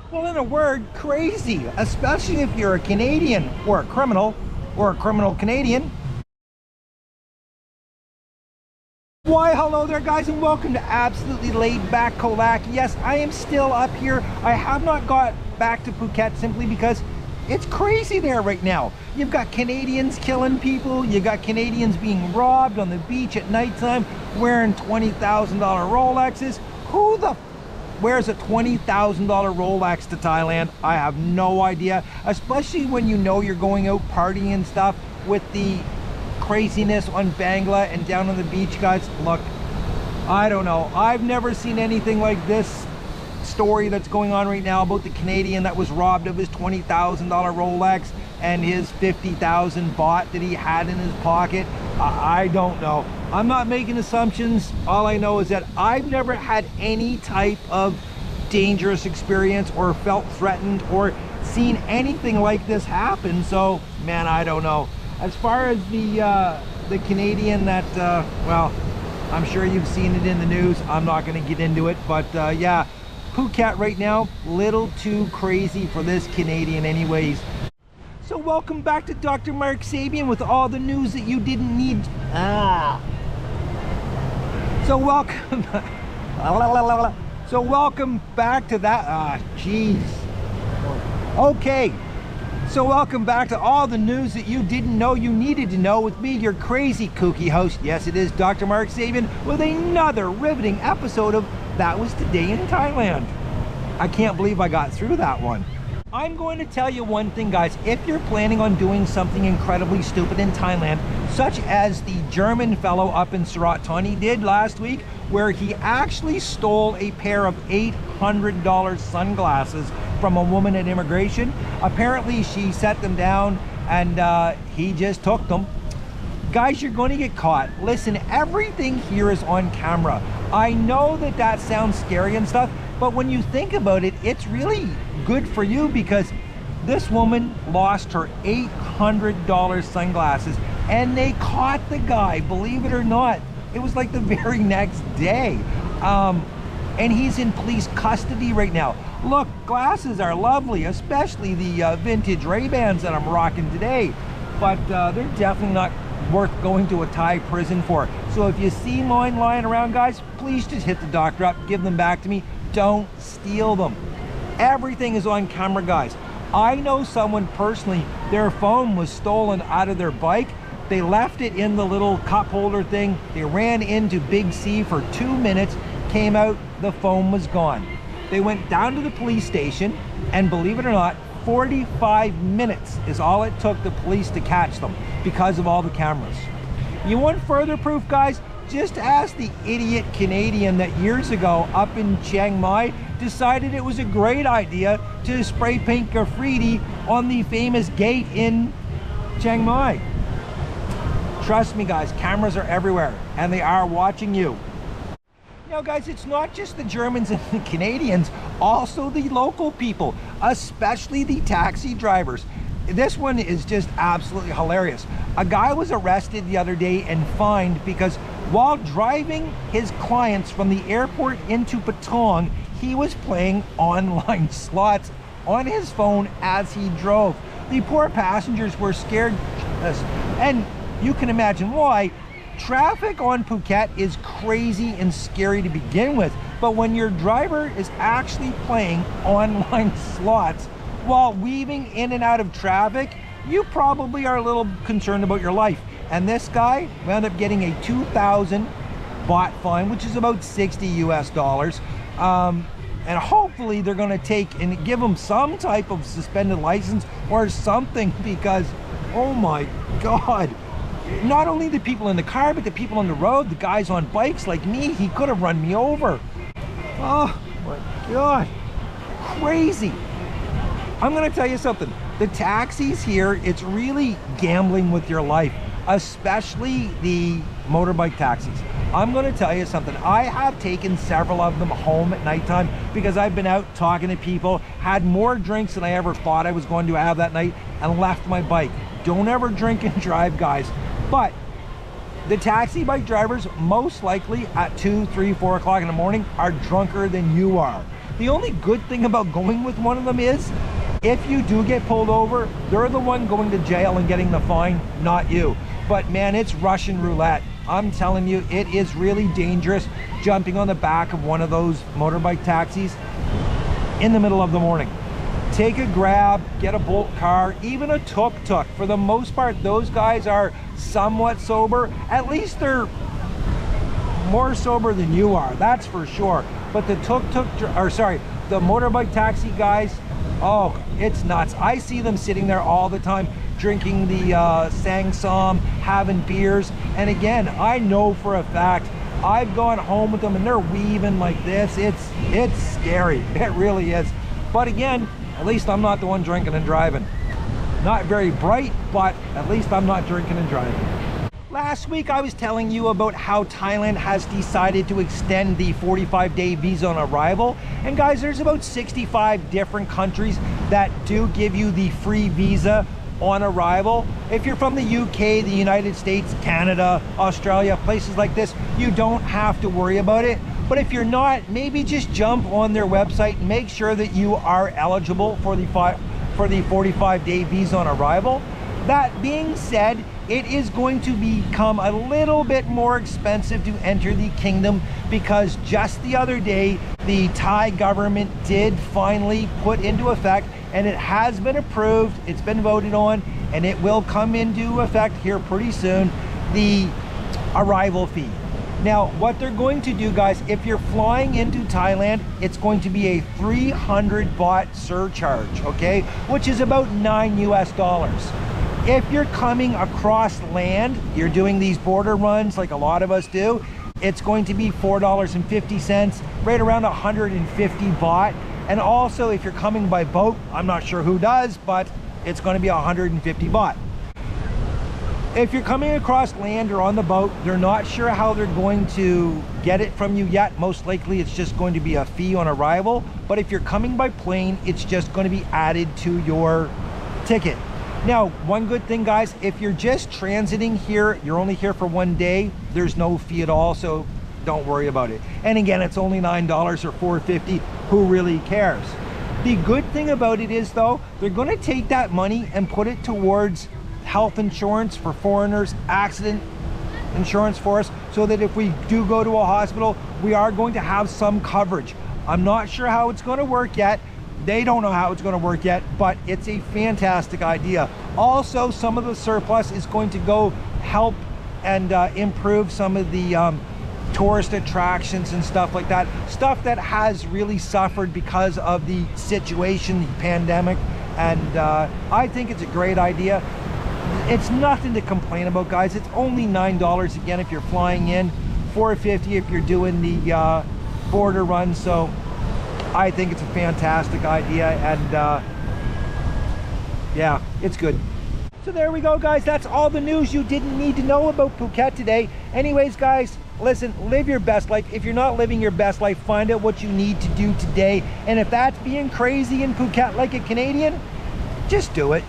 Well, in a word, crazy, especially if you're a Canadian or a criminal Canadian. Why, hello there guys, and welcome to Absolutely Laid Back Colac. Yes, I am still up here. I have not got back to Phuket simply because it's crazy there right now. You've got Canadians killing people, you got Canadians being robbed on the beach at nighttime, wearing $20,000 Rolexes. Who the wears a $20,000 Rolex to Thailand? I have no idea, especially when you know you're going out partying and stuff with the craziness on Bangla and down on the beach, guys. Look, I don't know. I've never seen anything like this story that's going on right now about the Canadian that was robbed of his $20,000 Rolex and his 50,000 baht that he had in his pocket. I don't know. I'm not making assumptions. All I know is that I've never had any type of dangerous experience or felt threatened or seen anything like this happen. So, man, I don't know. As far as the Canadian that, well, I'm sure you've seen it in the news. I'm not going to get into it, but yeah, Phuket right now, little too crazy for this Canadian anyways. So welcome back to Dr. Mark Sabian with all the news that you didn't need. So welcome. So welcome back to that. Jeez. Okay. So welcome back to all the news that you didn't know you needed to know with me, your crazy kooky host. Yes, it is Dr. Mark Sabian with another riveting episode of That Was Today in Thailand. I can't believe I got through that one. I'm going to tell you one thing, guys. If you're planning on doing something incredibly stupid in Thailand, such as the German fellow up in Surat Thani did last week, where he actually stole a pair of $800 sunglasses from a woman at immigration. Apparently she set them down and he just took them. Guys, you're going to get caught. Listen, everything here is on camera. I know that that sounds scary and stuff, but when you think about it, it's really good for you because this woman lost her $800 sunglasses and they caught the guy, believe it or not. It was like the very next day. And he's in police custody right now. Look, glasses are lovely, especially the vintage Ray-Bans that I'm rocking today, but they're definitely not worth going to a Thai prison for. So if you see mine lying around, guys, please just hit the doctor up, give them back to me. Don't steal them. Everything is on camera, guys. I know someone personally, their phone was stolen out of their bike. They left it in the little cup holder thing. They ran into Big C for 2 minutes, came out, the phone was gone. They went down to the police station, and believe it or not, 45 minutes is all it took the police to catch them because of all the cameras. You want further proof, guys? Just ask the idiot Canadian that years ago up in Chiang Mai decided it was a great idea to spray paint graffiti on the famous gate in Chiang Mai. Trust me, guys, cameras are everywhere and they are watching you. You know, guys, it's not just the Germans and the Canadians, also the local people, especially the taxi drivers. This one is just absolutely hilarious. A guy was arrested the other day and fined because while driving his clients from the airport into Patong, he was playing online slots on his phone as he drove. The poor passengers were scared, and you can imagine why. Traffic on Phuket is crazy and scary to begin with, but when your driver is actually playing online slots while weaving in and out of traffic, you probably are a little concerned about your life. And this guy wound up getting a 2,000 baht fine, which is about 60 US dollars. And hopefully they're going to take and give him some type of suspended license or something, because oh my God, not only the people in the car, but the people on the road, the guys on bikes like me, he could have run me over. Oh my God, crazy. I'm gonna tell you something. The taxis here, it's really gambling with your life, especially the motorbike taxis. I'm gonna tell you something. I have taken several of them home at nighttime because I've been out talking to people, had more drinks than I ever thought I was going to have that night, and left my bike. Don't ever drink and drive, guys. But the taxi bike drivers, most likely at 2, 3, 4 o'clock in the morning, are drunker than you are. The only good thing about going with one of them is if you do get pulled over, they're the one going to jail and getting the fine, not you. But man, it's Russian roulette. I'm telling you, it is really dangerous jumping on the back of one of those motorbike taxis in the middle of the morning. Take a Grab, get a Bolt car, even a tuk-tuk. For the most part, those guys are somewhat sober. At least they're more sober than you are, that's for sure. But the the motorbike taxi guys, oh, it's nuts. I see them sitting there all the time, drinking the Sang-Som, having beers. And again, I know for a fact, I've gone home with them and they're weaving like this. It's scary, it really is. But again, at least I'm not the one drinking and driving. Not very bright, but at least I'm not drinking and driving. Last week I was telling you about how Thailand has decided to extend the 45-day visa on arrival. And guys, there's about 65 different countries that do give you the free visa on arrival. If you're from the UK, the United States, Canada, Australia, places like this, you don't have to worry about it. But if you're not, maybe just jump on their website and make sure that you are eligible for the 45-day visa on arrival. That being said, it is going to become a little bit more expensive to enter the kingdom because just the other day, the Thai government did finally put into effect, and it has been approved, it's been voted on, and it will come into effect here pretty soon, the arrival fee. Now, what they're going to do, guys, if you're flying into Thailand, it's going to be a 300 baht surcharge, okay? Which is about $9 US. If you're coming across land, you're doing these border runs like a lot of us do, it's going to be $4.50, right around 150 baht. And also, if you're coming by boat, I'm not sure who does, but it's going to be 150 baht. If you're coming across land or on the boat, they're not sure how they're going to get it from you yet. Most likely it's just going to be a fee on arrival. But if you're coming by plane, it's just going to be added to your ticket. Now, one good thing, guys, if you're just transiting here, you're only here for one day, there's no fee at all, so don't worry about it. And again, it's only $9 or $4.50. Who really cares? The good thing about it is, though, they're going to take that money and put it towards health insurance for foreigners, accident insurance for us, so that if we do go to a hospital, we are going to have some coverage. I'm not sure how it's going to work yet. They don't know how it's going to work yet, but it's a fantastic idea. Also, some of the surplus is going to go help and improve some of the tourist attractions and stuff like that. Stuff that has really suffered because of the situation, the pandemic. And I think it's a great idea. It's nothing to complain about, guys. It's only $9 again if you're flying in, $4.50 if you're doing the border run. So I think it's a fantastic idea, and yeah, it's good. So there we go, guys. That's all the news you didn't need to know about Phuket today. Anyways, guys, listen, live your best life. If you're not living your best life, find out what you need to do today. And if that's being crazy in Phuket like a Canadian, just do it.